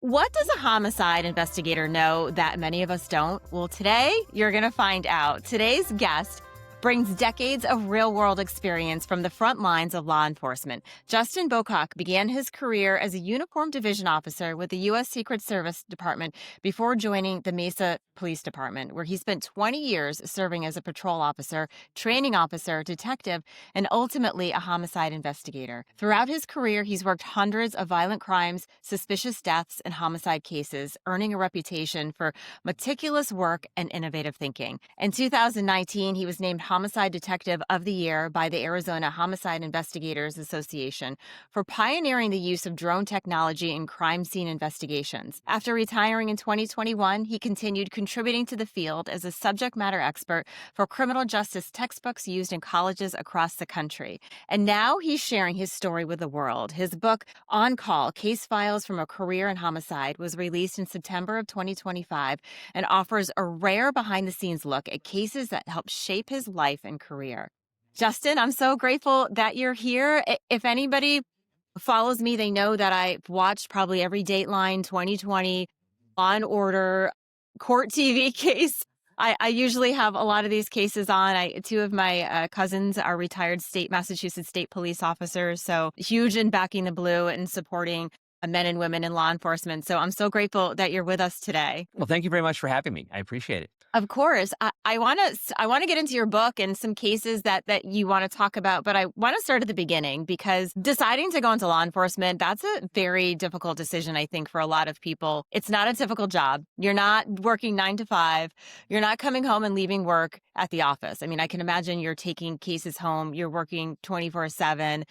What does a homicide investigator know that many of us don't? Well, today you're going to find out. Today's guest brings decades of real-world experience from the front lines of law enforcement. Justin Bocock began his career as a uniformed division officer with the U.S. Secret Service Department before joining the Mesa Police Department, where he spent 20 years serving as a patrol officer, training officer, detective, and ultimately a homicide investigator. Throughout his career, he's worked hundreds of violent crimes, suspicious deaths, and homicide cases, earning a reputation for meticulous work and innovative thinking. In 2019, he was named Homicide Detective of the Year by the Arizona Homicide Investigators Association for pioneering the use of drone technology in crime scene investigations. After retiring in 2021, he continued contributing to the field as a subject matter expert for criminal justice textbooks used in colleges across the country. And now he's sharing his story with the world. His book, On Call: Case Files from a Career in Homicide, was released in September of 2025 and offers a rare behind-the-scenes look at cases that helped shape his life and career. Justin, I'm so grateful that you're here. If anybody follows me, they know that I've watched probably every Dateline, 2020, Law and Order, court TV case. I usually have a lot of these cases on. Two of my cousins are retired Massachusetts state police officers, so huge in backing the blue and supporting men and women in law enforcement. So I'm so grateful that you're with us today. Well, thank you very much for having me. I appreciate it. Of course. I want to get into your book and some cases that you want to talk about, but I want to start at the beginning because deciding to go into law enforcement, that's a very difficult decision, I think, for a lot of people. It's not a typical job. You're not working 9 to 5. You're not coming home and leaving work at the office. I mean, I can imagine you're taking cases home. You're working 24/7.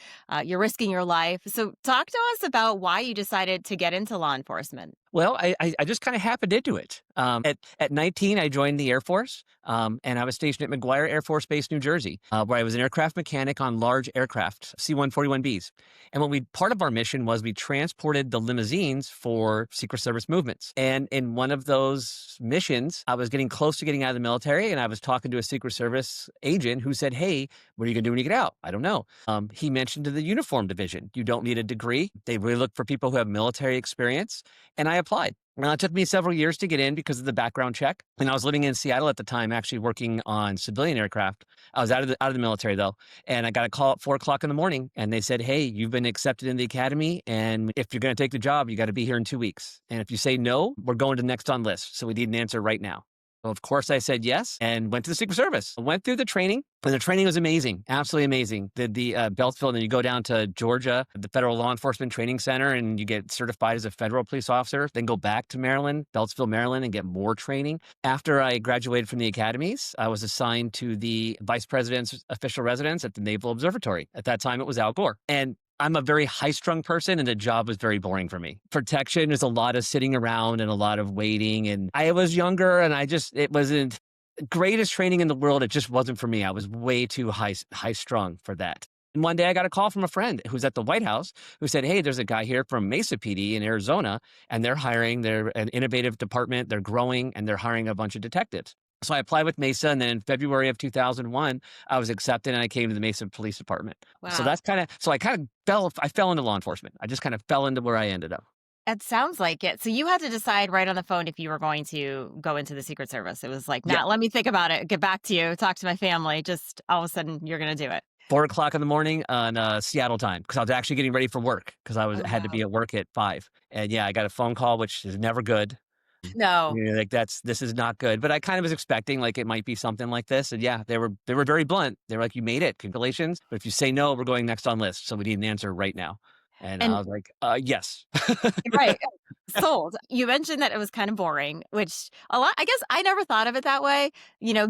You're risking your life. So talk to us about why you decided to get into law enforcement. Well, I just kind of happened into it. At 19, I joined the Air Force, and I was stationed at McGuire Air Force Base, New Jersey, where I was an aircraft mechanic on large aircraft, C-141Bs. And part of our mission was we transported the limousines for Secret Service movements. And in one of those missions, I was getting close to getting out of the military, and I was talking to a Secret Service agent who said, "Hey, what are you going to do when you get out?" I don't know. He mentioned to the uniform division, you don't need a degree. They really look for people who have military experience. And I applied. It took me several years to get in because of the background check. And I was living in Seattle at the time, actually working on civilian aircraft. I was out of the military though. And I got a call at 4:00 in the morning and they said, "Hey, you've been accepted in the academy. And if you're going to take the job, you got to be here in 2 weeks. And if you say no, we're going to next on list. So we need an answer right now." Well, of course, I said yes and went to the Secret Service. I went through the training, and the training was amazing, absolutely amazing. Did the Beltsville, and then you go down to Georgia, the Federal Law Enforcement Training Center, and you get certified as a federal police officer. Then go back to Maryland, Beltsville, Maryland, and get more training. After I graduated from the academies, I was assigned to the Vice President's official residence at the Naval Observatory. At that time, it was Al Gore. And I'm a very high-strung person, and the job was very boring for me. Protection is a lot of sitting around and a lot of waiting. And I was younger, and it wasn't the greatest training in the world. It just wasn't for me. I was way too high-strung for that. And one day I got a call from a friend who's at the White House who said, "Hey, there's a guy here from Mesa PD in Arizona, and they're hiring. They're an innovative department. They're growing, and they're hiring a bunch of detectives." So I applied with Mesa, and then in February of 2001, I was accepted, and I came to the Mesa Police Department. Wow. So I fell into law enforcement. I just kind of fell into where I ended up. It sounds like it. So you had to decide right on the phone if you were going to go into the Secret Service. It was like, Yeah. let me think about it, get back to you, talk to my family. Just all of a sudden, you're going to do it. 4:00 in the morning on Seattle time, because I was actually getting ready for work because Oh, had to wow. be at work at 5. And yeah, I got a phone call, which is never good. No. Like this is not good. But I kind of was expecting like it might be something like this. And yeah, they were very blunt. They were like, "You made it. Congratulations. But if you say no, we're going next on list. So we need an answer right now." And I And was like, yes. right. Sold. You mentioned that it was kind of boring, which I guess I never thought of it that way.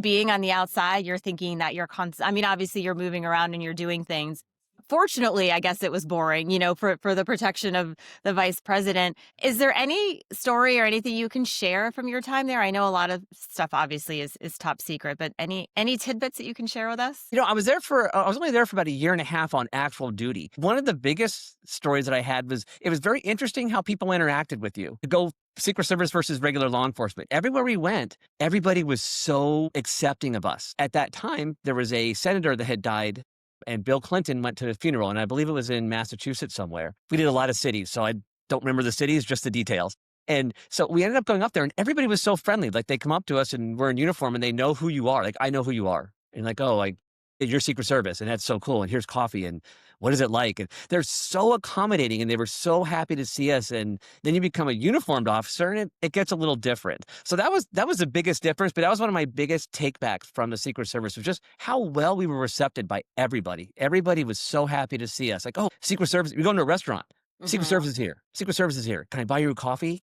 Being on the outside, you're thinking that I mean, obviously you're moving around and you're doing things. Fortunately, I guess it was boring, for the protection of the vice president. Is there any story or anything you can share from your time there? I know a lot of stuff obviously is top secret, but any tidbits that you can share with us? I was only there for about a year and a half on actual duty. One of the biggest stories that I had was, it was very interesting how people interacted with you. To go Secret Service versus regular law enforcement. Everywhere we went, everybody was so accepting of us. At that time, there was a senator that had died, and Bill Clinton went to the funeral, and I believe it was in Massachusetts somewhere. We did a lot of cities, so I don't remember the cities, just the details. And so we ended up going up there, and everybody was so friendly. Like, they come up to us and we're in uniform and they know who you are. Like, I know who you are. And like, oh, like, you're Secret Service, and that's so cool. And here's coffee, and what is it like? And they're so accommodating, and they were so happy to see us. And then you become a uniformed officer, and it gets a little different. So that was the biggest difference. But that was one of my biggest takebacks from the Secret Service, was just how well we were received by everybody. Everybody was so happy to see us. Like, oh, Secret Service, we go into a restaurant. Secret Service is here. Secret Service is here. Can I buy you a coffee?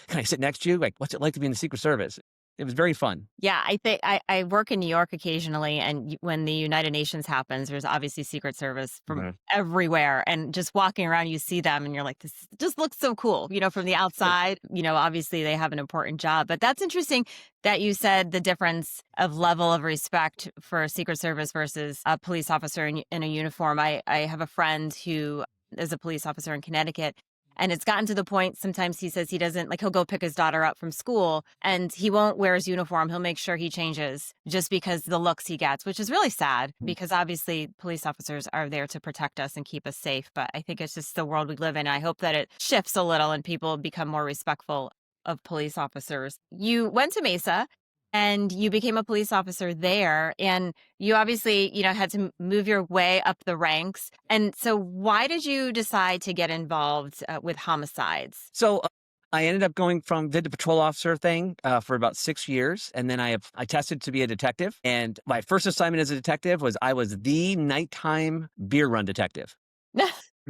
Can I sit next to you? Like, what's it like to be in the Secret Service? It was very fun. Yeah, I think I work in New York occasionally, and when the United Nations happens, there's obviously Secret Service from everywhere, and just walking around, you see them, and you're like, this just looks so cool, from the outside. Obviously they have an important job, but that's interesting that you said the difference of level of respect for Secret Service versus a police officer in a uniform. I have a friend who is a police officer in Connecticut. And it's gotten to the point, sometimes he says he doesn't, like, he'll go pick his daughter up from school and he won't wear his uniform. He'll make sure he changes just because the looks he gets, which is really sad, because obviously police officers are there to protect us and keep us safe. But I think it's just the world we live in. I hope that it shifts a little and people become more respectful of police officers. You went to Mesa and you became a police officer there, and you obviously, had to move your way up the ranks. And so why did you decide to get involved with homicides? So I ended up going from the patrol officer thing for about 6 years. And then I tested to be a detective. And my first assignment as a detective was I was the nighttime beer run detective.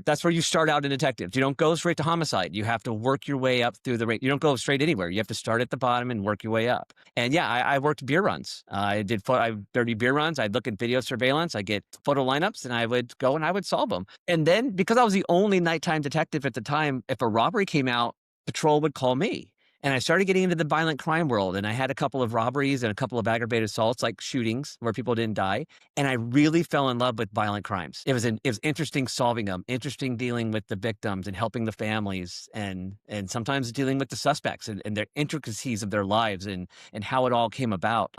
That's where you start out in detectives. You don't go straight to homicide. You have to work your way up through the rank. You don't go straight anywhere. You have to start at the bottom and work your way up. And yeah, I worked beer runs. I did 30 beer runs. I'd look at video surveillance. I'd get photo lineups, and I would go and I would solve them. And then, because I was the only nighttime detective at the time, if a robbery came out, patrol would call me. And I started getting into the violent crime world, and I had a couple of robberies and a couple of aggravated assaults, like shootings where people didn't die. And I really fell in love with violent crimes. It was interesting solving them, interesting dealing with the victims and helping the families, and sometimes dealing with the suspects and their intricacies of their lives and how it all came about.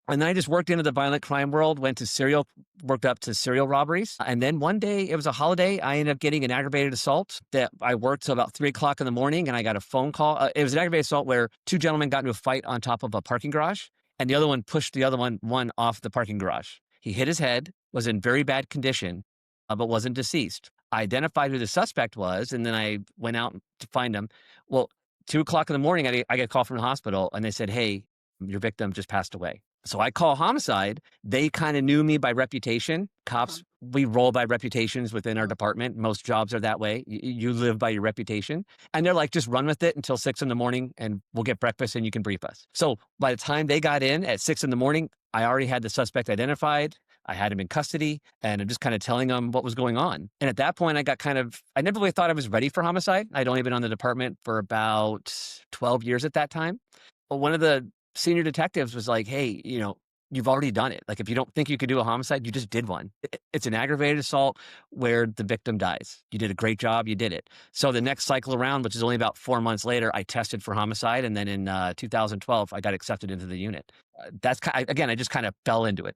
And then I just worked into the violent crime world, worked up to serial robberies. And then one day, it was a holiday, I ended up getting an aggravated assault that I worked till about 3:00 in the morning, and I got a phone call. It was an aggravated assault where two gentlemen got into a fight on top of a parking garage, and the other one pushed the other one off the parking garage. He hit his head, was in very bad condition, but wasn't deceased. I identified who the suspect was, and then I went out to find him. Well, 2:00 in the morning, I get a call from the hospital, and they said, "Hey, your victim just passed away." So I call homicide. They kind of knew me by reputation. Cops, we roll by reputations within our department. Most jobs are that way. You live by your reputation. And they're like, just run with it until 6 in the morning and we'll get breakfast and you can brief us. So by the time they got in at 6 in the morning, I already had the suspect identified. I had him in custody, and I'm just kind of telling them what was going on. And at that point, I never really thought I was ready for homicide. I'd only been on the department for about 12 years at that time. But one of the senior detectives was like, "Hey, you've already done it. Like, if you don't think you could do a homicide, you just did one. It's an aggravated assault where the victim dies. You did a great job. You did it." So the next cycle around, which is only about 4 months later, I tested for homicide. And then in 2012, I got accepted into the unit. I just kind of fell into it.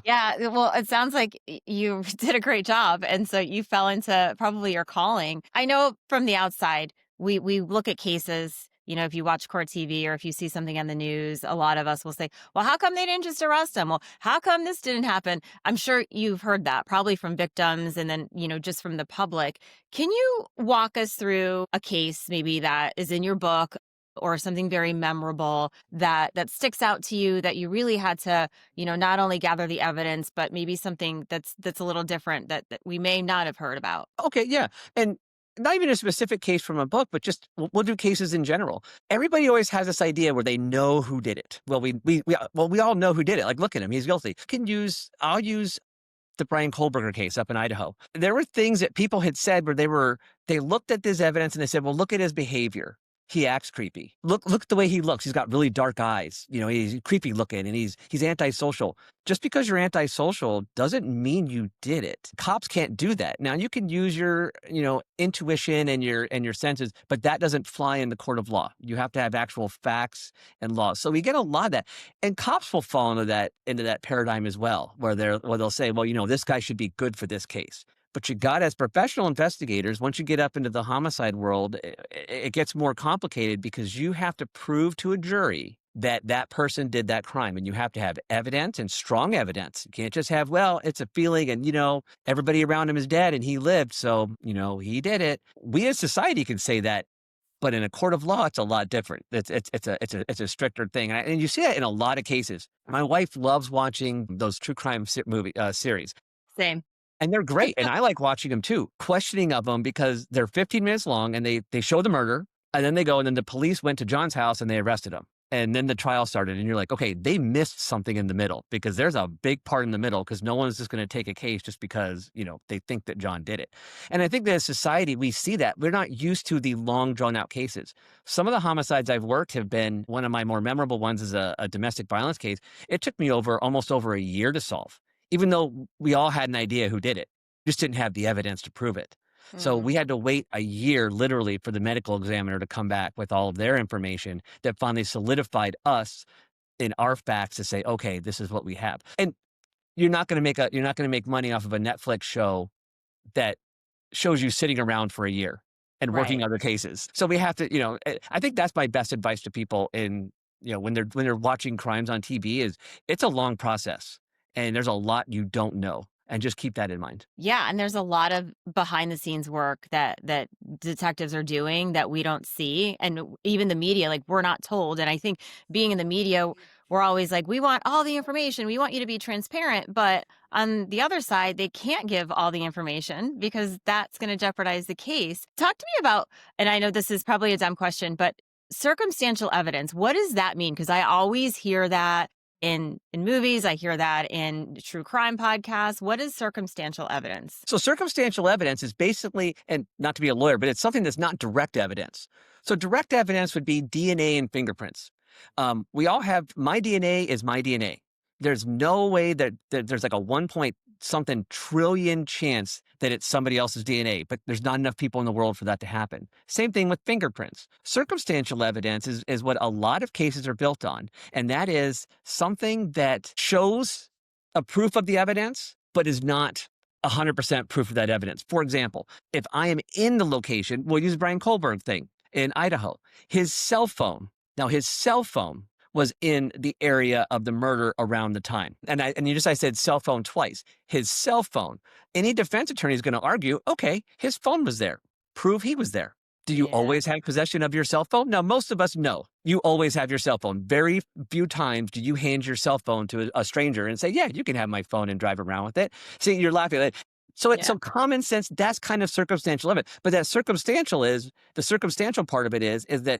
Yeah, well, it sounds like you did a great job. And so you fell into probably your calling. I know from the outside, we look at cases. If you watch court TV or if you see something on the news, a lot of us will say, well, how come they didn't just arrest him? Well, how come this didn't happen? I'm sure you've heard that probably from victims and then, just from the public. Can you walk us through a case maybe that is in your book or something very memorable that sticks out to you that you really had to, not only gather the evidence, but maybe something that's a little different that we may not have heard about? Okay, yeah. And not even a specific case from a book, but just we'll do cases in general. Everybody always has this idea where they know who did it. Well, we all know who did it. Like, look at him, he's guilty. I'll use the Brian Kohlberger case up in Idaho. There were things that people had said where they looked at this evidence and they said, well, look at his behavior. He acts creepy. Look at the way he looks. He's got really dark eyes. He's creepy looking and he's antisocial. Just because you're antisocial doesn't mean you did it. Cops can't do that. Now you can use your, intuition and your senses, but that doesn't fly in the court of law. You have to have actual facts and laws. So we get a lot of that. And cops will fall into that paradigm as well, where they'll say, well, this guy should be good for this case. But you got, as professional investigators, once you get up into the homicide world, it gets more complicated because you have to prove to a jury that that person did that crime. And you have to have evidence, and strong evidence. You can't just have, well, it's a feeling and, everybody around him is dead and he lived. So, he did it. We as society can say that. But in a court of law, it's a lot different. It's a stricter thing, and you see that in a lot of cases. My wife loves watching those true crime series. Same. And they're great, and I like watching them too, questioning of them because they're 15 minutes long, and they show the murder, and then they go, and then the police went to John's house, and they arrested him. And then the trial started, and you're like, okay, they missed something in the middle because there's a big part in the middle because no one's just going to take a case just because, they think that John did it. And I think that as society, we see that. We're not used to the long, drawn-out cases. Some of the homicides I've worked have been, one of my more memorable ones is a domestic violence case. It took me almost over a year to solve, even though we all had an idea who did it. Just didn't have the evidence to prove it. So we had to wait a year, literally, for the medical examiner to come back with all of their information that finally solidified us in our facts to say, okay, this is what we have. And you're not going to make money off of a Netflix show that shows you sitting around for a year and working other cases. So we have to, I think that's my best advice to people in, when they're watching crimes on TV is it's a long process and there's a lot you don't know. And just keep that in mind. Yeah, and there's a lot of behind the scenes work that detectives are doing that we don't see, and even the media, like, we're not told. And I think being in the media, we're always like, we want all the information, we want you to be transparent, but on the other side, they can't give all the information because that's going to jeopardize the case. Talk to me about, and I know this is probably a dumb question, but circumstantial evidence, what does that mean? Because I always hear that in movies, I hear that in true crime podcasts. What is circumstantial evidence? So circumstantial evidence is basically, and not to be a lawyer, but it's something that's not direct evidence. So direct evidence would be DNA and fingerprints. We all have, my DNA is my DNA. There's no way that there's like a 1 point something trillion chance that it's somebody else's DNA, but there's not enough people in the world for that to happen. Same thing with fingerprints. Circumstantial evidence is what a lot of cases are built on, and that is something that shows a proof of the evidence, but is not 100% proof of that evidence. For example, if I am in the location, we'll use Brian Kohlberg thing in Idaho, his cell phone was in the area of the murder around the time. And I said cell phone twice. His cell phone. Any defense attorney is going to argue, okay, his phone was there. Prove he was there. Do you always have possession of your cell phone? Now, most of us know. You always have your cell phone. Very few times do you hand your cell phone to a stranger and say, yeah, you can have my phone and drive around with it. See, you're laughing at it. So it's some common sense, that's kind of circumstantial evidence. But the circumstantial part of it is that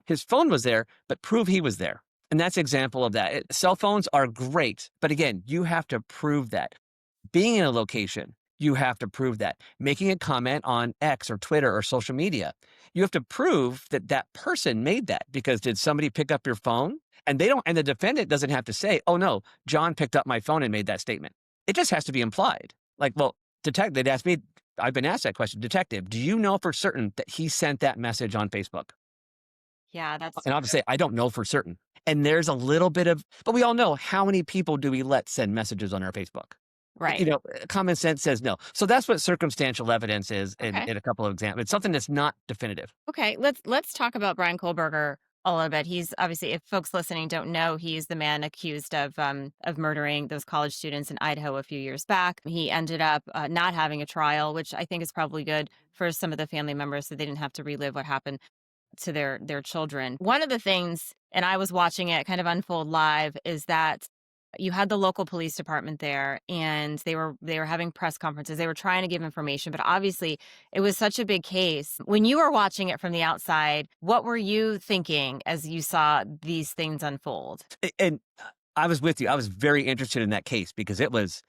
his phone was there, but prove he was there. And that's an example of that. Cell phones are great, but again, you have to prove that. Being in a location, you have to prove that. Making a comment on X or Twitter or social media, you have to prove that that person made that, because did somebody pick up your phone? And the defendant doesn't have to say, oh no, John picked up my phone and made that statement. It just has to be implied. Like, well, detective, they'd ask me, I've been asked that question, detective, do you know for certain that he sent that message on Facebook? Yeah, And I'll have to say, I don't know for certain. And there's a little bit of, but we all know, how many people do we let send messages on our Facebook? Right. Common sense says no. So that's what circumstantial evidence is in a couple of examples. It's something that's not definitive. Okay, let's talk about Brian Kohlberger a little bit. He's obviously, if folks listening don't know, he's the man accused of murdering those college students in Idaho a few years back. He ended up not having a trial, which I think is probably good for some of the family members, so they didn't have to relive what happened to their children. One of the things, and I was watching it kind of unfold live, is that you had the local police department there, and they were having press conferences. They were trying to give information, but obviously it was such a big case. When you were watching it from the outside, what were you thinking as you saw these things unfold? And I was with you. I was very interested in that case because that was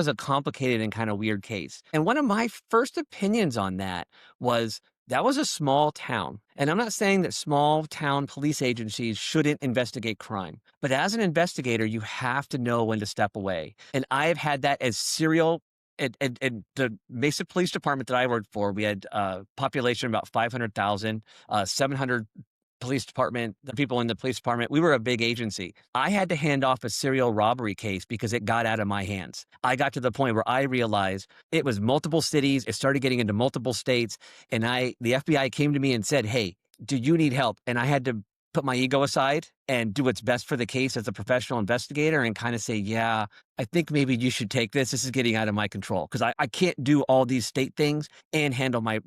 a complicated and kind of weird case. And one of my first opinions on that was a small town. And I'm not saying that small town police agencies shouldn't investigate crime. But as an investigator, you have to know when to step away. And I have had that as serial. At the Mesa Police Department that I worked for, we had a population of about 500,000, 700 police department, the people in the police department, we were a big agency. I had to hand off a serial robbery case because it got out of my hands. I got to the point where I realized it was multiple cities. It started getting into multiple states. And the FBI came to me and said, hey, do you need help? And I had to put my ego aside and do what's best for the case as a professional investigator and kind of say, yeah, I think maybe you should take this. This is getting out of my control because I can't do all these state things and handle my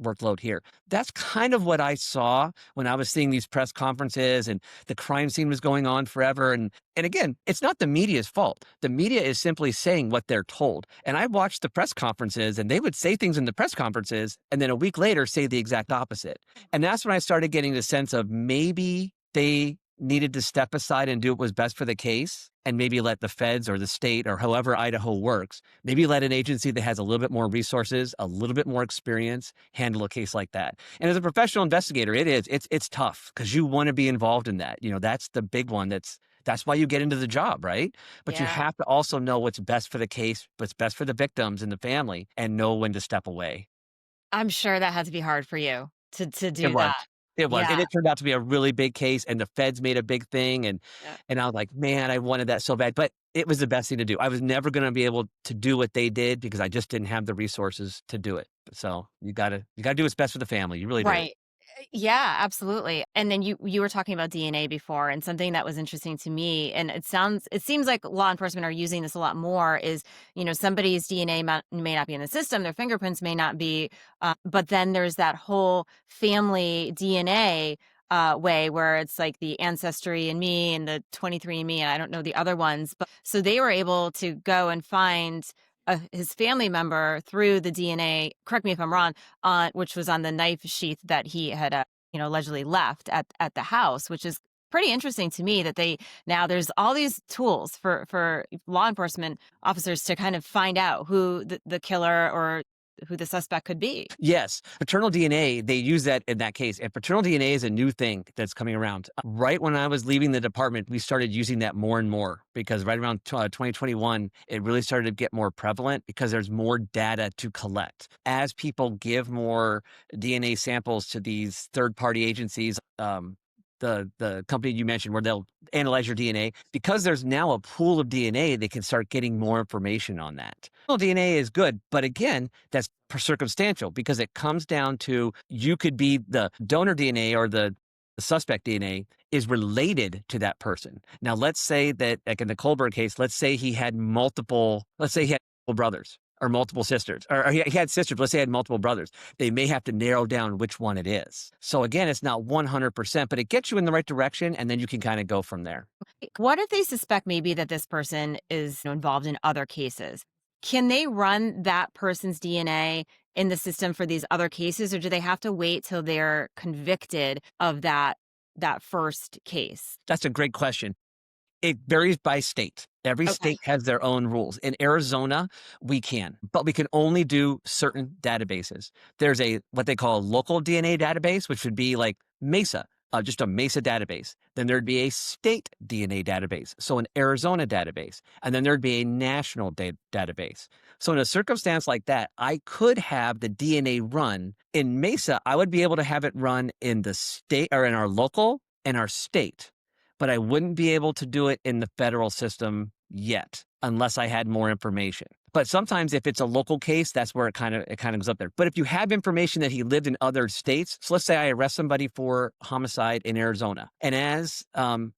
workload here. That's kind of what I saw when I was seeing these press conferences and the crime scene was going on forever. And again, it's not the media's fault. The media is simply saying what they're told. And I watched the press conferences and they would say things in the press conferences and then a week later say the exact opposite. And that's when I started getting the sense of maybe they needed to step aside and do what was best for the case and maybe let the feds or the state or however Idaho works, maybe let an agency that has a little bit more resources, a little bit more experience handle a case like that. And as a professional investigator, it's tough because you want to be involved in that. That's the big one. That's why you get into the job, right? But you have to also know what's best for the case, what's best for the victims and the family, and know when to step away. I'm sure that had to be hard for you to It do was. that. It was. Yeah. And it turned out to be a really big case, and the feds made a big thing, and Yeah. I was like, man, I wanted that so bad. But it was the best thing to do. I was never going to be able to do what they did because I just didn't have the resources to do it. So you gotta do what's best for the family. You really do. Right. Yeah, absolutely. And then you were talking about DNA before, and something that was interesting to me, and it seems like law enforcement are using this a lot more, is, somebody's DNA may not be in the system, their fingerprints may not be, but then there's that whole family DNA way where it's like the Ancestry and Me and the 23andMe, and I don't know the other ones, but so they were able to go and find his family member through the DNA. Correct me if I'm wrong, which was on the knife sheath that he had, allegedly left at the house, which is pretty interesting to me that now there's all these tools for law enforcement officers to kind of find out who the killer or who the suspect could be. Yes. Paternal DNA, they use that in that case. And paternal DNA is a new thing that's coming around. Right when I was leaving the department, we started using that more and more because right around 2021, it really started to get more prevalent because there's more data to collect. As people give more DNA samples to these third-party agencies, the company you mentioned where they'll analyze your DNA, because there's now a pool of DNA, they can start getting more information on that. Well, DNA is good, but again, that's circumstantial because it comes down to you could be the donor DNA or the suspect DNA is related to that person. Now, let's say that, like in the Kohlberg case, let's say he had multiple brothers or multiple sisters, or he had sisters, let's say he had multiple brothers. They may have to narrow down which one it is. So again, it's not 100%, but it gets you in the right direction, and then you can kind of go from there. What if they suspect maybe that this person is involved in other cases? Can they run that person's DNA in the system for these other cases, or do they have to wait till they're convicted of that first case? That's a great question. It varies by state. Every Okay. state has their own rules. In Arizona, we can, but we can only do certain databases. There's what they call a local DNA database, which would be like Mesa, just a Mesa database. Then there'd be a state DNA database, so an Arizona database. And then there'd be a national database. So in a circumstance like that, I could have the DNA run. In Mesa, I would be able to have it run in the state or in our local and our state. But I wouldn't be able to do it in the federal system yet unless I had more information. But sometimes if it's a local case, that's where it kind of goes up there. But if you have information that he lived in other states, so let's say I arrest somebody for homicide in Arizona, and as I'm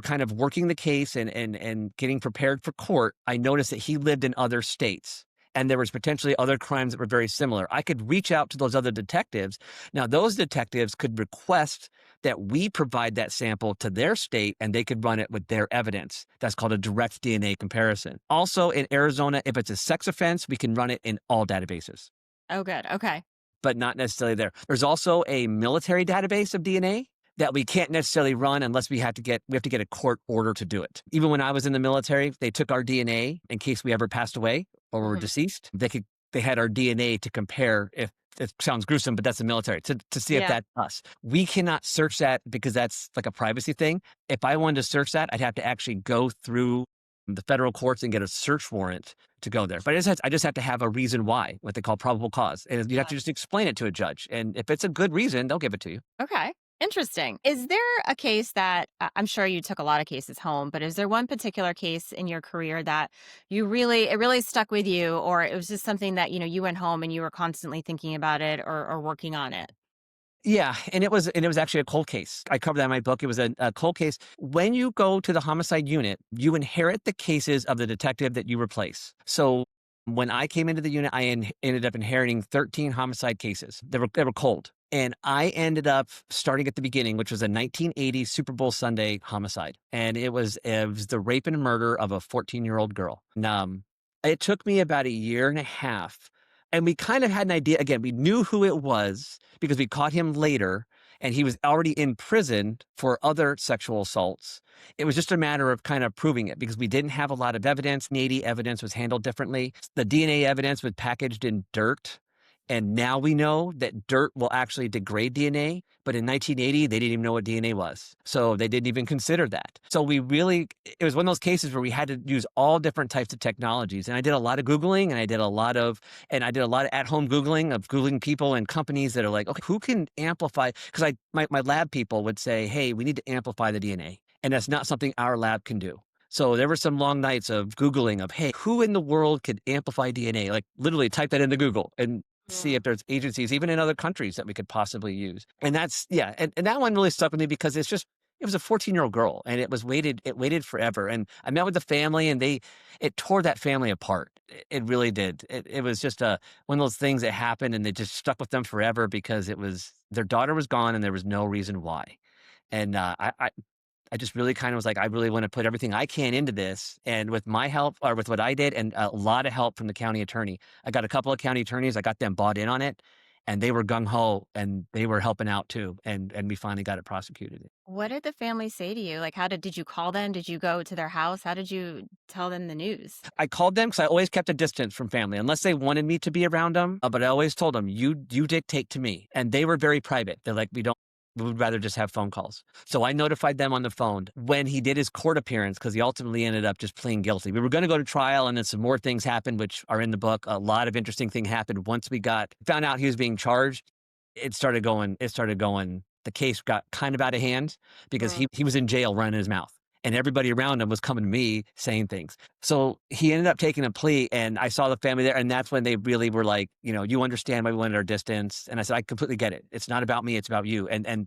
kind of working the case and getting prepared for court, I noticed that he lived in other states. And there was potentially other crimes that were very similar. I could reach out to those other detectives. Now, those detectives could request that we provide that sample to their state and they could run it with their evidence. That's called a direct DNA comparison. Also in Arizona, if it's a sex offense, we can run it in all databases. Oh, good. Okay. But not necessarily there. There's also a military database of DNA that we can't necessarily run unless we have to get a court order to do it. Even when I was in the military, they took our DNA in case we ever passed away or were deceased. They had our DNA to compare. If it sounds gruesome, but that's the military to see if that's us. We cannot search that because that's like a privacy thing. If I wanted to search that, I'd have to actually go through the federal courts and get a search warrant to go there. But I just have to have a reason why, what they call probable cause. And you have to just explain it to a judge. And if it's a good reason, they'll give it to you. Okay. Interesting. Is there a case that I'm sure you took a lot of cases home, but is there one particular case in your career that it really stuck with you, or it was just something that, you went home and you were constantly thinking about it or working on it? Yeah, and it was actually a cold case. I covered that in my book. It was a cold case. When you go to the homicide unit, you inherit the cases of the detective that you replace. So when I came into the unit, ended up inheriting 13 homicide cases. They were cold. And I ended up starting at the beginning, which was a 1980 Super Bowl Sunday homicide. And it was the rape and murder of a 14-year-old girl. And, it took me about a year and a half. And we kind of had an idea. Again, we knew who it was because we caught him later and he was already in prison for other sexual assaults. It was just a matter of kind of proving it because we didn't have a lot of evidence. Navy evidence was handled differently. The DNA evidence was packaged in dirt. And now we know that dirt will actually degrade DNA. But in 1980, they didn't even know what DNA was. So they didn't even consider that. So it was one of those cases where we had to use all different types of technologies. And I did a lot of Googling and I did a lot of at-home Googling of Googling people and companies that are like, okay, who can amplify? Because my lab people would say, hey, we need to amplify the DNA. And that's not something our lab can do. So there were some long nights of Googling of, hey, who in the world could amplify DNA? Like literally type that into Google and see if there's agencies, even in other countries, that we could possibly use. And and that one really stuck with me because it was a 14-year-old girl and it waited forever. And I met with the family and it tore that family apart. It really did. It was just one of those things that happened and they just stuck with them forever because their daughter was gone and there was no reason why. And I just really kind of was like, I really want to put everything I can into this. And with my help or with what I did and a lot of help from the county attorney, I got a couple of county attorneys, I got them bought in on it and they were gung ho and they were helping out too. And we finally got it prosecuted. What did the family say to you? Like, did you call them? Did you go to their house? How did you tell them the news? I called them because I always kept a distance from family unless they wanted me to be around them. But I always told them, you dictate to me. And they were very private. They're like, we would rather just have phone calls. So I notified them on the phone when he did his court appearance because he ultimately ended up just pleading guilty. We were going to go to trial and then some more things happened, which are in the book. A lot of interesting things happened once we found out he was being charged. It started going. The case got kind of out of hand because he was in jail running his mouth. And everybody around him was coming to me saying things. So he ended up taking a plea and I saw the family there. And that's when they really were like, you understand why we wanted our distance. And I said, I completely get it. It's not about me. It's about you. And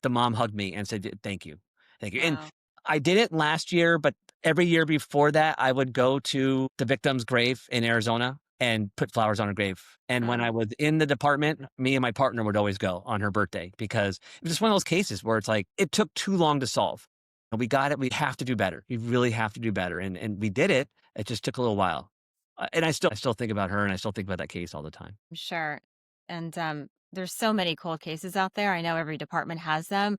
the mom hugged me and said, thank you. Thank you. Wow. And I didn't last year, but every year before that, I would go to the victim's grave in Arizona and put flowers on her grave. And when I was in the department, me and my partner would always go on her birthday because it was just one of those cases where it's like, it took too long to solve. And we got it. We have to do better. We really have to do better. And we did it. It just took a little while. And I still think about her and I still think about that case all the time. Sure. And there's so many cold cases out there. I know every department has them.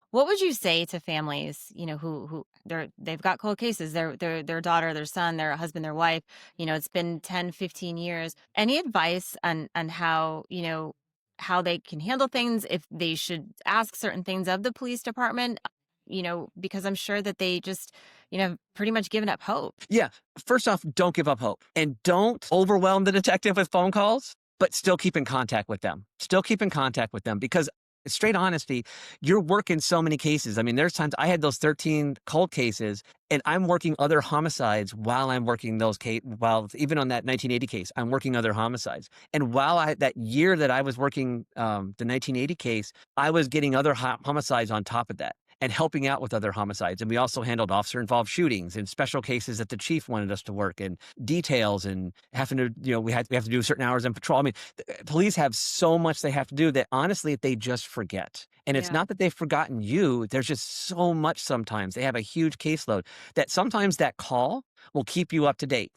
What would you say to families, who they've got cold cases, their daughter, their son, their husband, their wife, it's been 10, 15 years. Any advice on how, how they can handle things, if they should ask certain things of the police department? Because I'm sure that they just, pretty much given up hope. Yeah. First off, don't give up hope and don't overwhelm the detective with phone calls, but still keep in contact with them. Because straight honesty, you're working so many cases. I mean, there's times I had those 13 cold cases and I'm working other homicides while I'm working those even on that 1980 case, I'm working other homicides. And that year that I was working the 1980 case, I was getting other homicides on top of that and helping out with other homicides. And we also handled officer-involved shootings and special cases that the chief wanted us to work and details and having to, we have to do certain hours in patrol. I mean, police have so much they have to do that honestly, they just forget. And it's not that they've forgotten you. There's just so much sometimes. They have a huge caseload that sometimes that call will keep you up to date.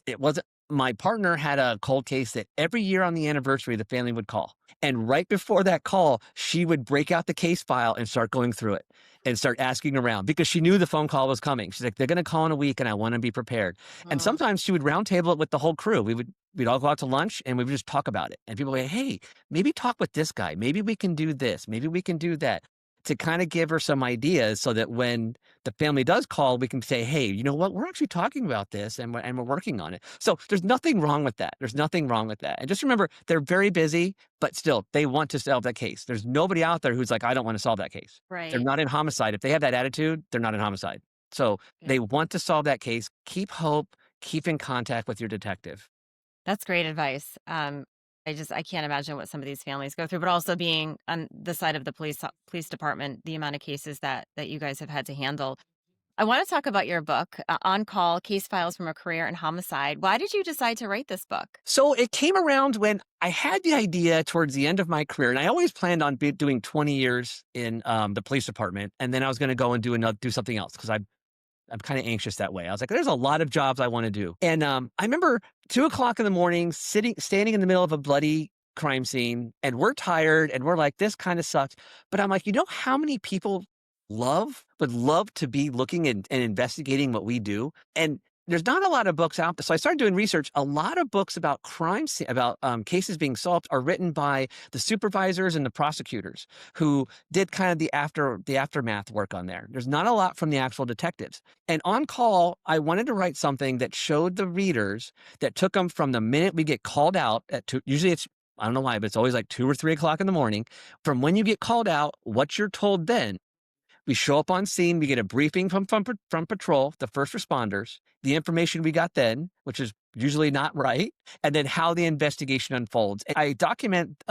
My partner had a cold case that every year on the anniversary, the family would call. And right before that call, she would break out the case file and start going through it and start asking around because she knew the phone call was coming. She's like, they're going to call in a week and I want to be prepared. And sometimes she would roundtable it with the whole crew. We'd all go out to lunch and we would just talk about it. And people would say, hey, maybe talk with this guy. Maybe we can do this. Maybe we can do that. to kind of give her some ideas so that when the family does call, we can say, hey, you know what? We're actually talking about this and we're working on it. So there's nothing wrong with that. There's nothing wrong with that. And just remember, they're very busy, but still, they want to solve that case. There's nobody out there who's like, I don't want to solve that case. They're Right. not in homicide. If they have that attitude, they're not in homicide. So Yeah. they want to solve that case. Keep hope. Keep in contact with your detective. That's great advice. I can't imagine what some of these families go through, but also being on the side of the police department, the amount of cases that you guys have had to handle. I want to talk about your book, On Call: Case Files from a Career in Homicide. Why did you decide to write this book? So it came around when I had the idea towards the end of my career, and I always planned on doing 20 years in the police department, and then I was going to go and do something else because I'm kind of anxious that way. I was like, there's a lot of jobs I want to do. And I remember 2 o'clock in the morning, standing in the middle of a bloody crime scene, and we're tired and we're like, this kind of sucks. But I'm like, you know how many people would love to be looking and investigating what we do? And there's not a lot of books out there. So I started doing research. A lot of books about about cases being solved are written by the supervisors and the prosecutors who did kind of the aftermath work on there. There's not a lot from the actual detectives. And On Call, I wanted to write something that showed the readers, that took them from the minute we get called out at usually it's, I don't know why, but it's always like 2 or 3 o'clock in the morning. From when you get called out, what you're told then. We show up on scene, we get a briefing from patrol, the first responders, the information we got then, which is usually not right, and then how the investigation unfolds. I document,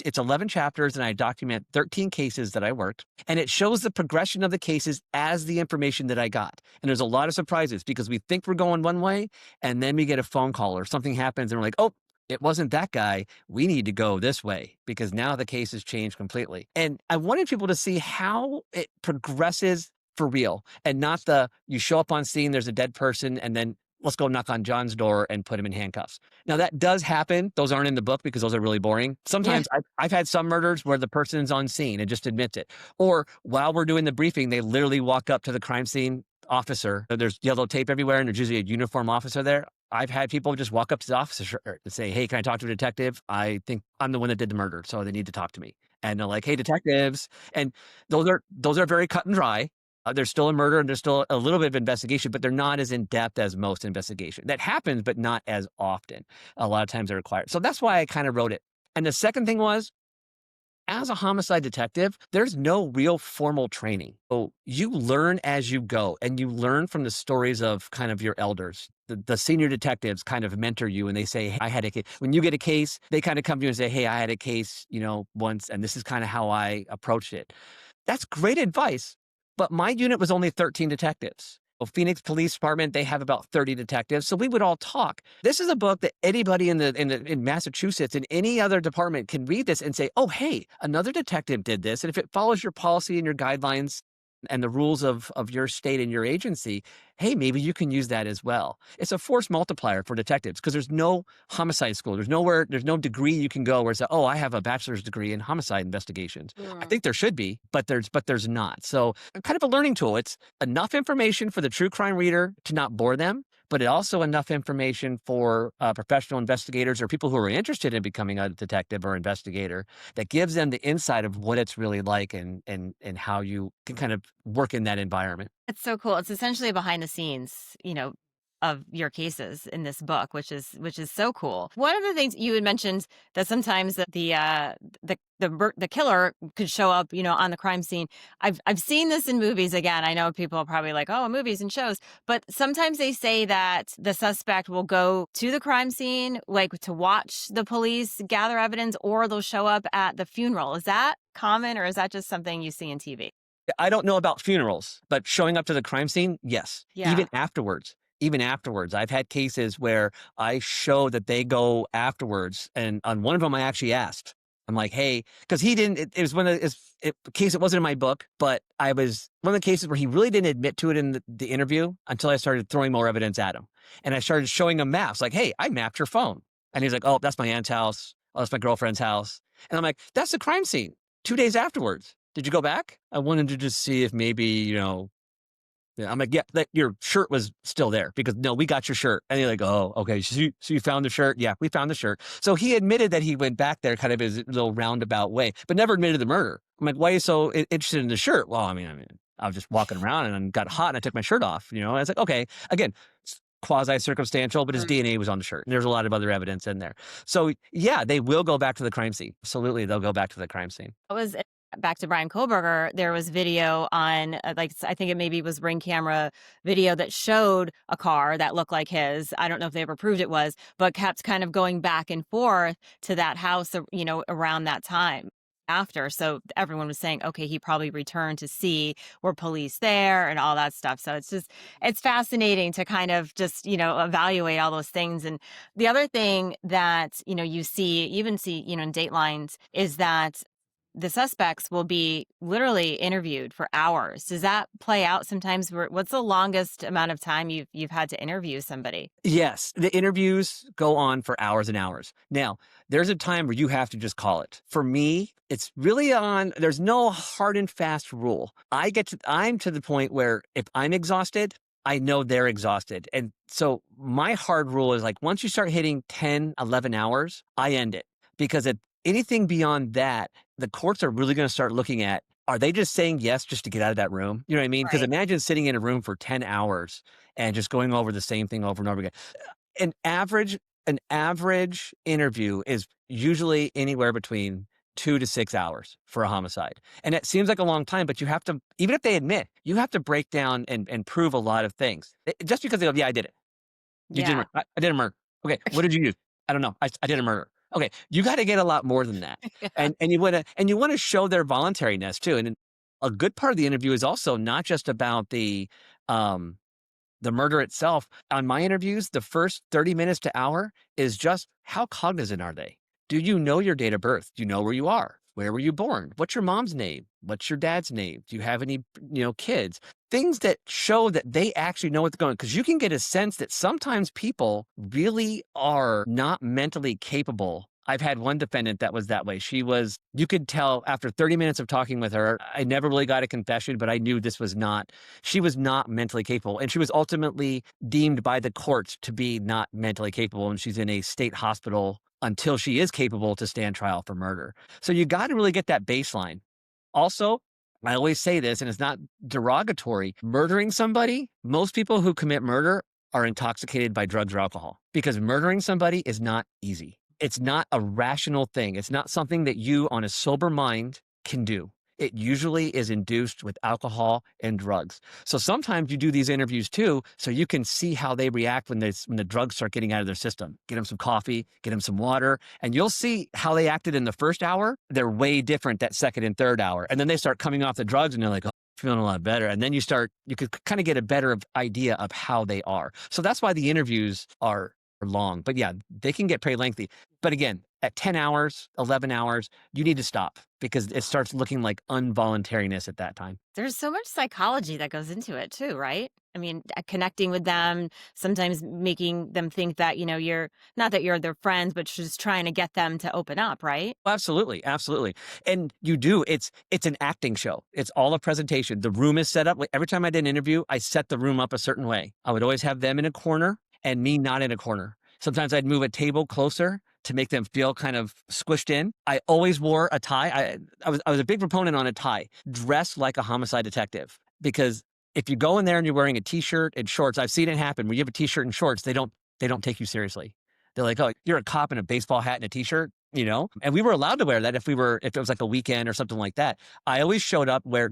it's 11 chapters, and I document 13 cases that I worked, and it shows the progression of the cases as the information that I got. And there's a lot of surprises because we think we're going one way, and then we get a phone call or something happens, and we're like, oh, it wasn't that guy. We need to go this way because now the case has changed completely. And I wanted people to see how it progresses for real and not you show up on scene, there's a dead person, and then let's go knock on John's door and put him in handcuffs. Now that does happen. Those aren't in the book because those are really boring. Yeah. Sometimes I've had some murders where the person's on scene and just admits it. Or while we're doing the briefing, they literally walk up to the crime scene officer. There's yellow tape everywhere and there's usually a uniform officer there. I've had people just walk up to the officer and say, hey, can I talk to a detective? I think I'm the one that did the murder, so they need to talk to me. And they're like, hey, detectives. And those are very cut and dry. There's still a murder and there's still a little bit of investigation, but they're not as in depth as most investigation. That happens, but not as often. A lot of times they're required. So that's why I kind of wrote it. And the second thing was, as a homicide detective, there's no real formal training. So you learn as you go, and you learn from the stories of kind of your elders. The senior detectives kind of mentor you, and they say, hey, I had a case. When you get a case, they kind of come to you and say, hey, I had a case, once, and this is kind of how I approached it. That's great advice, but my unit was only 13 detectives. Phoenix Police Department, they have about 30 detectives. So we would all talk. This is a book that anybody in Massachusetts, in any other department, can read this and say, oh, hey, another detective did this. And if it follows your policy and your guidelines and the rules of your state and your agency, hey, maybe you can use that as well. It's a force multiplier for detectives because there's no homicide school. There's no degree you can go where it's like, oh, I have a bachelor's degree in homicide investigations. I think there should be, but there's not. So kind of a learning tool. It's enough information for the true crime reader to not bore them, but it also enough information for professional investigators or people who are interested in becoming a detective or investigator that gives them the insight of what it's really like and how you can kind of work in that environment. It's so cool. It's essentially behind the scenes, of your cases in this book, which is so cool. One of the things you had mentioned that sometimes the killer could show up, on the crime scene. I've seen this in movies. Again, I know people are probably like, oh, movies and shows, but sometimes they say that the suspect will go to the crime scene, like to watch the police gather evidence, or they'll show up at the funeral. Is that common, or is that just something you see in TV? I don't know about funerals, but showing up to the crime scene, yes. Yeah. Even afterwards, I've had cases where I show that they go afterwards. And on one of them, I actually asked, I'm like, hey, because he didn't, it was a case that wasn't in my book, but I was one of the cases where he really didn't admit to it in the interview until I started throwing more evidence at him. And I started showing him maps like, hey, I mapped your phone. And he's like, oh, that's my aunt's house. Oh, that's my girlfriend's house. And I'm like, that's the crime scene. 2 days afterwards. Did you go back? I wanted to just see if maybe, Yeah, I'm like, yeah, your shirt was still there because no, we got your shirt. And they're like, oh, okay. So you found the shirt? Yeah, we found the shirt. So he admitted that he went back there kind of his little roundabout way, but never admitted the murder. I'm like, why are you so interested in the shirt? Well, I mean, I was just walking around and I got hot and I took my shirt off, And I was like, okay, again, quasi circumstantial, but his Mm. DNA was on the shirt. And there's a lot of other evidence in there. So yeah, they will go back to the crime scene. Absolutely. They'll go back to the crime scene. That was back to Brian Kohlberger. There was video on, I think it maybe was Ring camera video that showed a car that looked like his. I don't know if they ever proved it was, but kept kind of going back and forth to that house, around that time after. So everyone was saying, okay, he probably returned to see were police there and all that stuff. So it's fascinating to kind of just, evaluate all those things. And the other thing that, you even see, in Datelines is that the suspects will be literally interviewed for hours. Does that play out sometimes? What's the longest amount of time you've had to interview somebody? Yes, the interviews go on for hours and hours. Now, there's a time where you have to just call it. For me, it's really there's no hard and fast rule. I'm to the point where if I'm exhausted, I know they're exhausted. And so my hard rule is like, once you start hitting 10, 11 hours, I end it because if anything beyond that, the courts are really going to start looking at, are they just saying yes just to get out of that room? You know what I mean? Because Right. imagine sitting in a room for 10 hours and just going over the same thing over and over again. An average an average interview is usually anywhere between 2 to 6 hours for a homicide. And it seems like a long time, but you have to, even if they admit, you have to break down and prove a lot of things. Just because they go, yeah, I did it. You did Yeah. murder. I did a murder. Okay, what did you do? I don't know. I did a murder. Okay, you got to get a lot more than that, Yeah. and you want to show their voluntariness too. And a good part of the interview is also not just about the murder itself. On my interviews, the first 30 minutes to hour is just how cognizant are they? Do you know your date of birth? Do you know where you are? Where were you born? What's your mom's name? What's your dad's name? Do you have any, kids? Things that show that they actually know what's going on. Because you can get a sense that sometimes people really are not mentally capable. I've had one defendant that was that way. You could tell after 30 minutes of talking with her, I never really got a confession, but I knew she was not mentally capable. And she was ultimately deemed by the courts to be not mentally capable. And she's in a state hospital until she is capable to stand trial for murder. So you got to really get that baseline. Also, I always say this, and it's not derogatory, murdering somebody, most people who commit murder are intoxicated by drugs or alcohol because murdering somebody is not easy. It's not a rational thing. It's not something that you on a sober mind can do. It usually is induced with alcohol and drugs. So sometimes you do these interviews too, so you can see how they react when the drugs start getting out of their system. Get them some coffee, get them some water, and you'll see how they acted in the first hour. They're way different that second and third hour. And then they start coming off the drugs and they're like, oh, feeling a lot better. And then you could kind of get a better idea of how they are. So that's why the interviews are long. But yeah, they can get pretty lengthy. But again, at 10 hours, 11 hours, you need to stop because it starts looking like involuntariness at that time. There's so much psychology that goes into it too, right? I mean, connecting with them, sometimes making them think that, you're not that you're their friends, but just trying to get them to open up, right? Absolutely, absolutely. And you do, it's an acting show. It's all a presentation. The room is set up. Every time I did an interview, I set the room up a certain way. I would always have them in a corner and me not in a corner. Sometimes I'd move a table closer to make them feel kind of squished in. I always wore a tie. I was a big proponent on a tie. Dress like a homicide detective. Because if you go in there and you're wearing a t-shirt and shorts, I've seen it happen. When you have a t-shirt and shorts, they don't take you seriously. They're like, oh, you're a cop in a baseball hat and a t-shirt, And we were allowed to wear that if it was like a weekend or something like that. I always showed up where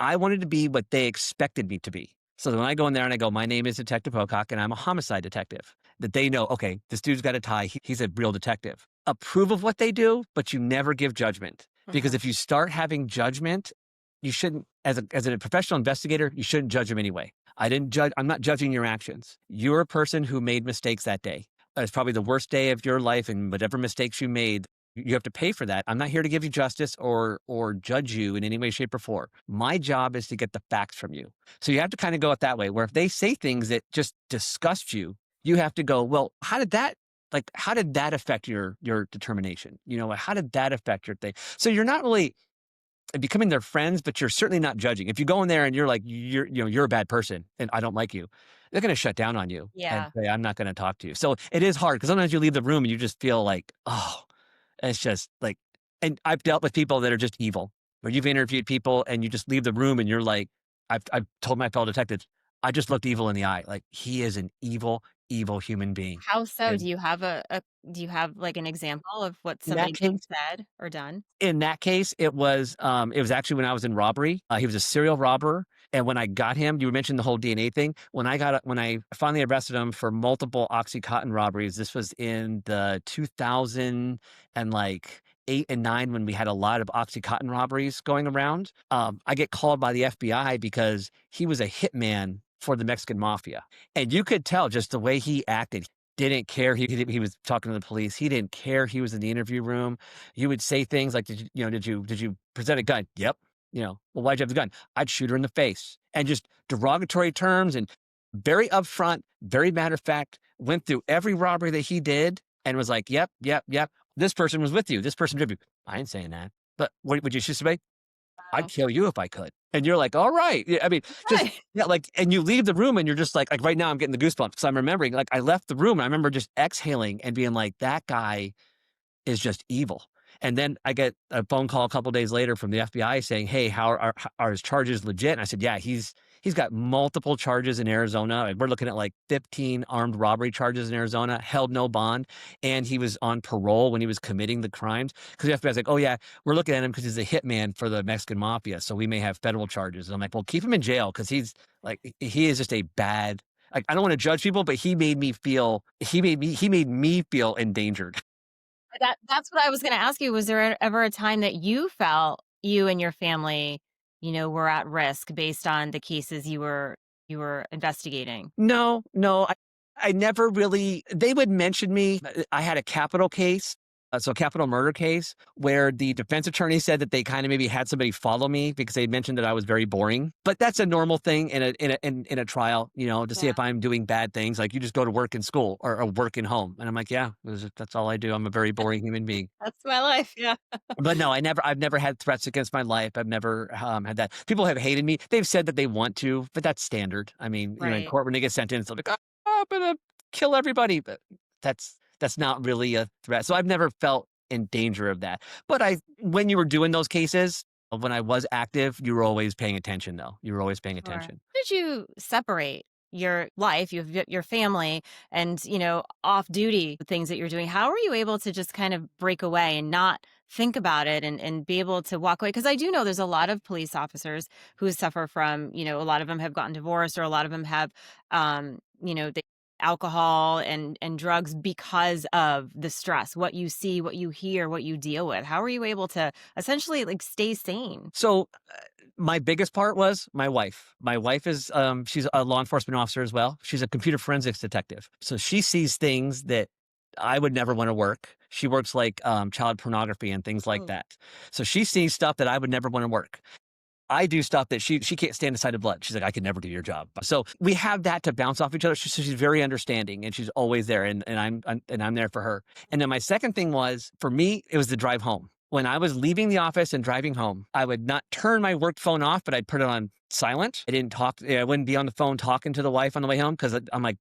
I wanted to be what they expected me to be. So that when I go in there and I go, my name is Detective Bocock and I'm a homicide detective, that they know, okay, this dude's got a tie. He's a real detective. Approve of what they do, but you never give judgment. Because if you start having judgment, you shouldn't, as a professional investigator, you shouldn't judge them anyway. I'm not judging your actions. You're a person who made mistakes that day. It's probably the worst day of your life, and whatever mistakes you made, you have to pay for that. I'm not here to give you justice or judge you in any way, shape, or form. My job is to get the facts from you. So you have to kind of go it that way, where if they say things that just disgust you, you have to go, well, how did that affect your determination? How did that affect your thing? So you're not really becoming their friends, but you're certainly not judging. If you go in there and you're like, you're a bad person and I don't like you, they're going to shut down on you and Yeah. say, I'm not going to talk to you. So it is hard because sometimes you leave the room and you just feel like, oh, it's just like, and I've dealt with people that are just evil, where you've interviewed people and you just leave the room and you're like, I've told my fellow detectives, I just looked evil in the eye. Like he is an evil, evil human being. How so? And Do you have do you have, like, an example of what in that somebody may case, have said or done? it was actually when I was in robbery. He was a serial robber, and when I got him, you mentioned the whole DNA thing. When I finally arrested him for multiple OxyContin robberies, this was in the 2000 and like 8 and 9 when we had a lot of OxyContin robberies going around. I get called by the FBI because he was a hitman for the Mexican mafia, and you could tell just the way he acted. Didn't care. He was talking to the police. He didn't care. He was in the interview room. You would say things like, did you present a gun? Yep. Well, why'd you have the gun? I'd shoot her in the face. And just derogatory terms and very upfront, very matter of fact, went through every robbery that he did and was like, yep, yep, yep. This person was with you. This person drove you. I ain't saying that. But what would you just say? I'd Oh, kill you if I could. And you're like, all right. Yeah, I mean, just, right. yeah, like, and you leave the room and you're just like right now I'm getting the goosebumps because I'm remembering, like, I left the room and I remember just exhaling and being like, that guy is just evil. And then I get a phone call a couple days later from the FBI saying, "Hey, are his charges legit?" And I said, "Yeah, he's got multiple charges in Arizona. We're looking at like 15 armed robbery charges in Arizona, held no bond, and he was on parole when he was committing the crimes." Because the FBI is like, "Oh yeah, we're looking at him because he's a hitman for the Mexican mafia, so we may have federal charges." And I'm like, "Well, keep him in jail because he is just a bad." Like, I don't want to judge people, but he made me feel endangered. That's what I was gonna ask you. Was there ever a time that you felt you and your family, were at risk based on the cases you were investigating? No, no, I never really they would mention me. I had a capital case, so a capital murder case where the defense attorney said that they kinda maybe had somebody follow me because they mentioned that I was very boring. But that's a normal thing in a trial, to see Yeah, if I'm doing bad things, like, you just go to work in school or work in home, and I'm like, "Yeah, that's all I do. I'm a very boring human being." that's my life, yeah. But no, I've never had threats against my life. I've never, had that. People have hated me. They've said that they want to, but that's standard. I mean, in Right. court when they get sentenced, they'll be like, "Oh, I'm gonna kill everybody," but that's not really a threat. So I've never felt in danger of that. But when you were doing those cases, when I was active, you were always paying attention, though. You were always paying Sure. attention. How did you separate your life, your family, and off duty things that you're doing? How are you able to just kind of break away and not think about it and be able to walk away? Because I do know there's a lot of police officers who suffer from, a lot of them have gotten divorced or a lot of them have, the alcohol and drugs because of the stress, what you see, what you hear, what you deal with. How are you able to essentially like stay sane? So, my biggest part was my wife. My wife is, she's a law enforcement officer as well. She's a computer forensics detective. So she sees things that I would never want to work. She works like child pornography and things like Oh, that. So she sees stuff that I would never want to work. I do stuff that she can't stand the sight of blood. She's like, I could never do your job. So we have that to bounce off each other. She's very understanding and she's always there, and I'm there for her. And then my second thing was for me, it was the drive home. When I was leaving the office and driving home, I would not turn my work phone off, but I'd put it on silent. I wouldn't be on the phone talking to the wife on the way home because I'm like,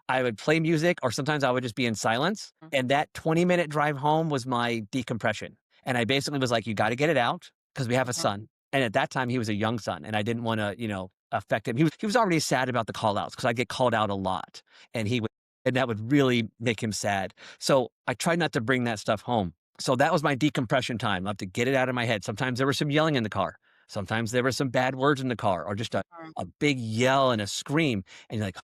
I would play music or sometimes I would just be in silence. mm, And that 20-minute drive home was my decompression. And I basically was like, you got to get it out because we have a sure. son. And at that time, he was a young son, and I didn't want to, affect him. He was already sad about the call outs because I get called out a lot, and that would really make him sad. So I tried not to bring that stuff home. So that was my decompression time. I have to get it out of my head. Sometimes there was some yelling in the car. Sometimes there were some bad words in the car, or just Mm. a big yell and a scream, and you're like,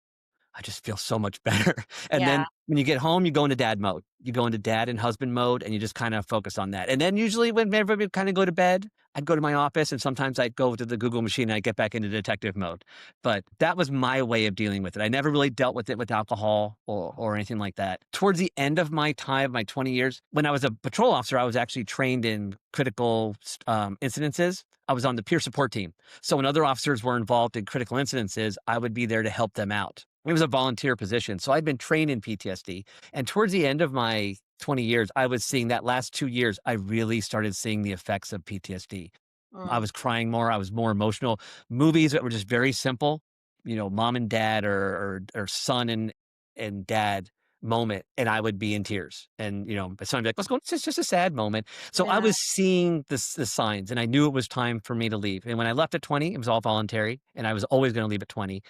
I just feel so much better. And Yeah. then when you get home, you go into dad mode. You go into dad and husband mode, and you just kind of focus on that. And then usually when everybody would kind of go to bed, I'd go to my office, and sometimes I'd go to the Google machine and I'd get back into detective mode. But that was my way of dealing with it. I never really dealt with it with alcohol or anything like that. Towards the end of my time, my 20 years, when I was a patrol officer, I was actually trained in critical incidences. I was on the peer support team. So when other officers were involved in critical incidences, I would be there to help them out. It was a volunteer position. So I'd been trained in PTSD. And towards the end of my 20 years, I was seeing that last 2 years, I really started seeing the effects of PTSD. I Mm. was crying more. I was more emotional. Movies that were just very simple, mom and dad or son and dad moment, and I would be in tears. And my son would be like, "What's going? It's just a sad moment." So I Yeah. was seeing the signs, and I knew it was time for me to leave. And when I left at 20, it was all voluntary, and I was always going to leave at 20.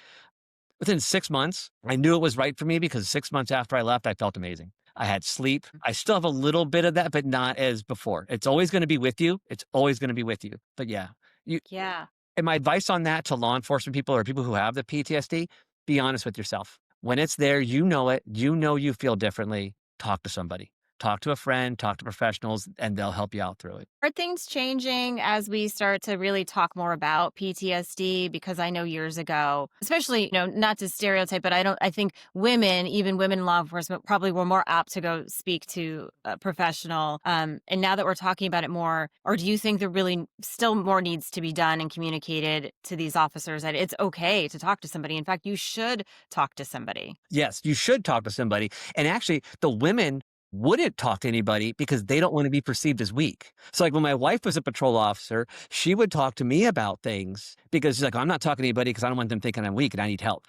Within 6 months, I knew it was right for me because 6 months after I left, I felt amazing. I had sleep. I still have a little bit of that, but not as before. It's always going to be with you. It's always going to be with you. But yeah, you Yeah. and my advice on that to law enforcement people or people who have the PTSD, be honest with yourself. When it's there, you know it. You know you feel differently. Talk to somebody. Talk to a friend, talk to professionals, and they'll help you out through it. Are things changing as we start to really talk more about PTSD? Because I know years ago, especially, not to stereotype, but I think women, even women in law enforcement, probably were more apt to go speak to a professional. And now that we're talking about it more, or do you think there really still more needs to be done and communicated to these officers that it's okay to talk to somebody? In fact, you should talk to somebody. Yes, you should talk to somebody. And actually, the women wouldn't talk to anybody because they don't want to be perceived as weak. So, like when my wife was a patrol officer, she would talk to me about things because she's like, I'm not talking to anybody because I don't want them thinking I'm weak and I need help.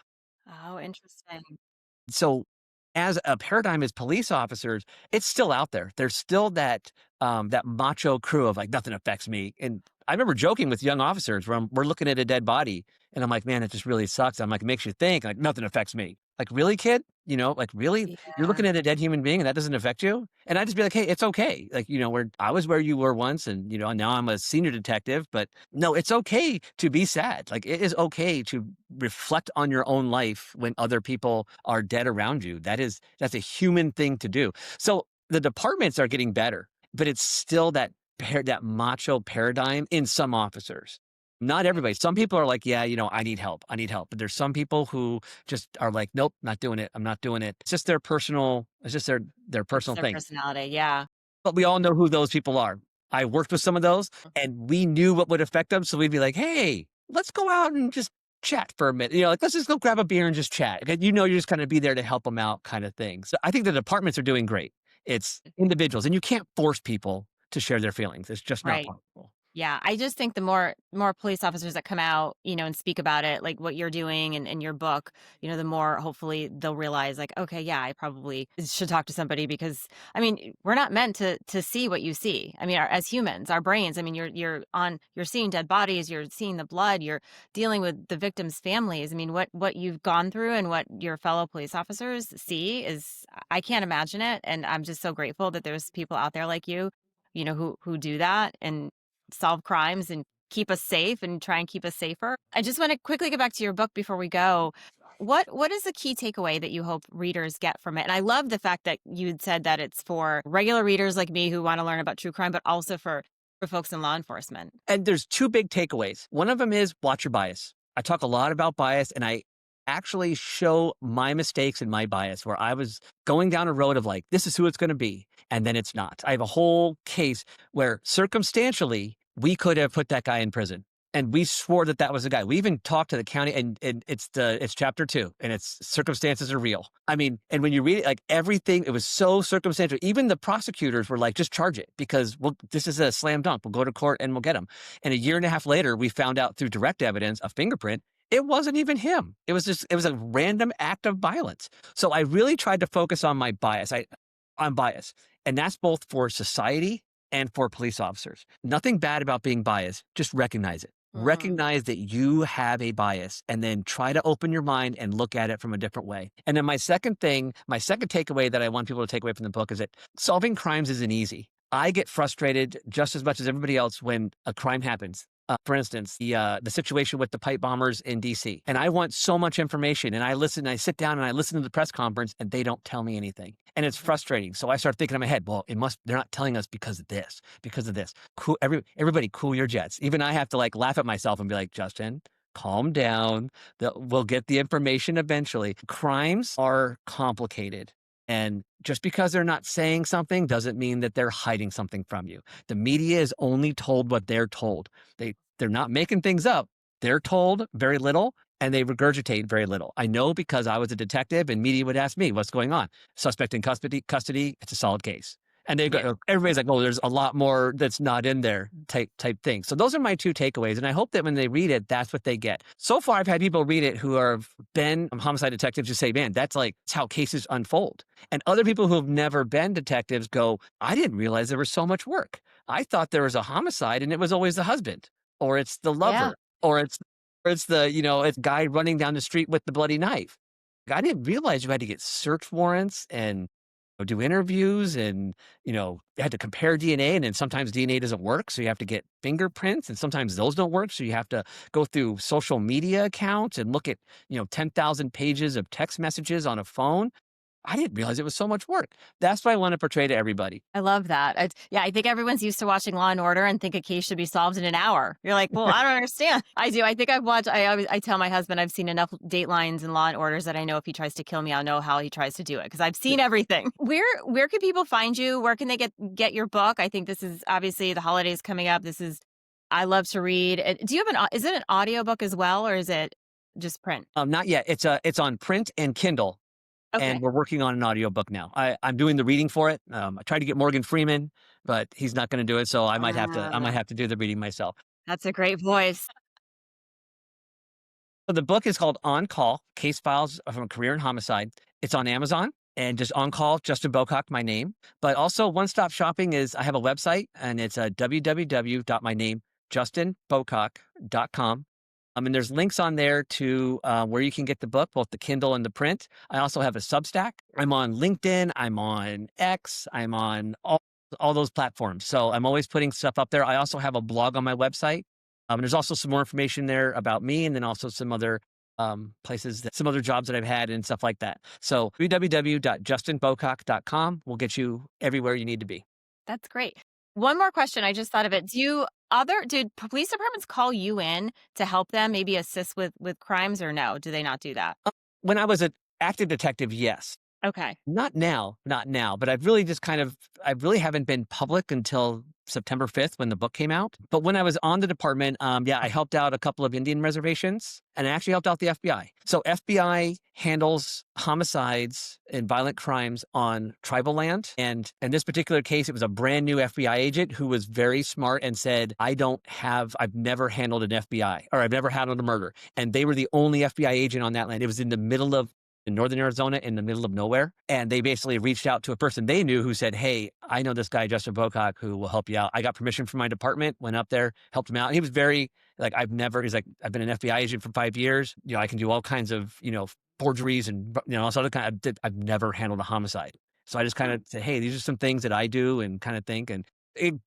Oh, interesting. So as a paradigm as police officers, it's still out there. There's still that macho crew of like nothing affects me. And I remember joking with young officers where we're looking at a dead body and I'm like, man, it just really sucks. I'm like, it makes you think like nothing affects me. Like, really, kid? Like really? You're Yeah. looking at a dead human being and that doesn't affect you? And I just be like, hey, it's okay. Like, I was where you were once and now I'm a senior detective, but no, it's okay to be sad. Like it is okay to reflect on your own life when other people are dead around you. That's a human thing to do. So the departments are getting better, but it's still that macho paradigm in some officers. Not everybody. Some people are like, yeah, I need help. I need help. But there's some people who just are like, nope, not doing it. I'm not doing it. It's just their It's personal their thing. personality. Yeah. But we all know who those people are. I worked with some of those and we knew what would affect them. So we'd be like, hey, let's go out and just chat for a minute. Like let's just go grab a beer and just chat. You're just going to be there to help them out kind of thing. So I think the departments are doing great. It's individuals and you can't force people to share their feelings. It's just not Right. possible. Yeah, I just think the more police officers that come out, and speak about it, like what you're doing in your book, the more hopefully they'll realize, like, okay, yeah, I probably should talk to somebody because, I mean, we're not meant to see what you see. I mean, as humans, our brains. I mean, you're seeing dead bodies, you're seeing the blood, you're dealing with the victims' families. I mean, what you've gone through and what your fellow police officers see is, I can't imagine it, and I'm just so grateful that there's people out there like you, who do that and solve crimes and keep us safe and try and keep us safer. I just want to quickly get back to your book before we go. What is the key takeaway that you hope readers get from it? And I love the fact that you'd said that it's for regular readers like me who want to learn about true crime, but also for folks in law enforcement. And there's two big takeaways. One of them is watch your bias. I talk a lot about bias and I actually show my mistakes and my bias where I was going down a road of like, this is who it's going to be. And then it's not. I have a whole case where circumstantially we could have put that guy in prison. And we swore that was the guy. We even talked to the county and it's chapter 2 and it's circumstances are real. I mean, and when you read it, like everything, it was so circumstantial. Even the prosecutors were like, just charge it because this is a slam dunk. We'll go to court and we'll get him. And a year and a half later, we found out through direct evidence, a fingerprint, it wasn't even him. It was a random act of violence. So I really tried to focus on my bias. I'm biased. And that's both for society and for police officers. Nothing bad about being biased. Just recognize it. Mm. Recognize that you have a bias and then try to open your mind and look at it from a different way. And then my second takeaway that I want people to take away from the book is that solving crimes isn't easy. I get frustrated just as much as everybody else when a crime happens. For instance, the situation with the pipe bombers in DC. And I want so much information. And I sit down and I listen to the press conference and they don't tell me anything. And it's frustrating. So I start thinking in my head, well, they're not telling us because of this. Cool, everybody cool your jets. Even I have to like laugh at myself and be like, Justin, calm down. We'll get the information eventually. Crimes are complicated. And just because they're not saying something doesn't mean that they're hiding something from you. The media is only told what they're told. They're not making things up. They're told very little and they regurgitate very little. I know because I was a detective and media would ask me, what's going on? Suspect in custody, it's a solid case. And they Yeah. go, everybody's like, oh, there's a lot more that's not in there type thing. So those are my two takeaways. And I hope that when they read it, that's what they get. So far, I've had people read it who have been homicide detectives who say, man, that's how cases unfold. And other people who have never been detectives go, I didn't realize there was so much work. I thought there was a homicide and it was always the husband, or it's the Yeah. lover, or it's the, it's guy running down the street with the bloody knife. I didn't realize you had to get search warrants and do interviews, and you had to compare DNA, and then sometimes DNA doesn't work, so you have to get fingerprints, and sometimes those don't work, so you have to go through social media accounts and look at 10,000 pages of text messages on a phone. I didn't realize it was so much work. That's what I want to portray to everybody. I love that. Yeah, I think everyone's used to watching Law and Order and think a case should be solved in an hour. You're like, well, I don't understand. I do. I think I've watched. I tell my husband I've seen enough Datelines and Law and Orders that I know if he tries to kill me, I'll know how he tries to do it because I've seen everything. Where can people find you? Where can they get your book? I think this is obviously the holidays coming up. I love to read. Do you have is it an audiobook as well, or is it just print? Not yet. It's on print and Kindle. Okay. And we're working on an audiobook now. I'm doing the reading for it. I tried to get Morgan Freeman, but he's not going to do it. So I might have to do the reading myself. That's a great voice. So the book is called On Call: Case Files from a Career in Homicide. It's on Amazon, and just On Call, Justin Bocock, my name. But also One Stop Shopping I have a website, and it's www.mysname.justinbocock.com. And there's links on there to where you can get the book, both the Kindle and the print. I also have a Substack. I'm on LinkedIn. I'm on X. I'm on all those platforms. So I'm always putting stuff up there. I also have a blog on my website. There's also some more information there about me, and then also some other places, some other jobs that I've had and stuff like that. So www.justinbocock.com will get you everywhere you need to be. That's great. One more question. I just thought of it. Did police departments call you in to help them maybe assist with crimes, or no? Do they not do that? When I was an active detective, yes. Okay. Not now, but I've really I really haven't been public until September 5th when the book came out. But when I was on the department, I helped out a couple of Indian reservations, and I actually helped out the FBI. So FBI handles homicides and violent crimes on tribal land. And in this particular case, it was a brand new FBI agent who was very smart and said, I've never handled an FBI, or I've never handled a murder. And they were the only FBI agent on that land. It was in the middle of in northern Arizona, in the middle of nowhere. And they basically reached out to a person they knew who said, hey, I know this guy, Justin Bocock, who will help you out. I got permission from my department, went up there, helped him out. And he was very, I've been an FBI agent for 5 years. I can do all kinds of, forgeries and, all sort of I've never handled a homicide. So I just kind of say, hey, these are some things that I do and kind of think, and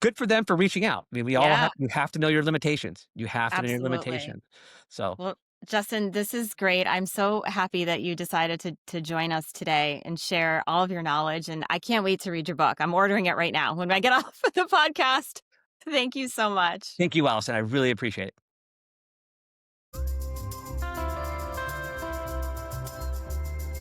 good for them for reaching out. I mean, you have to know your limitations. You have to know your limitations. So. Well, Justin, this is great. I'm so happy that you decided to join us today and share all of your knowledge. And I can't wait to read your book. I'm ordering it right now when I get off of the podcast. Thank you so much. Thank you, Allison. I really appreciate it.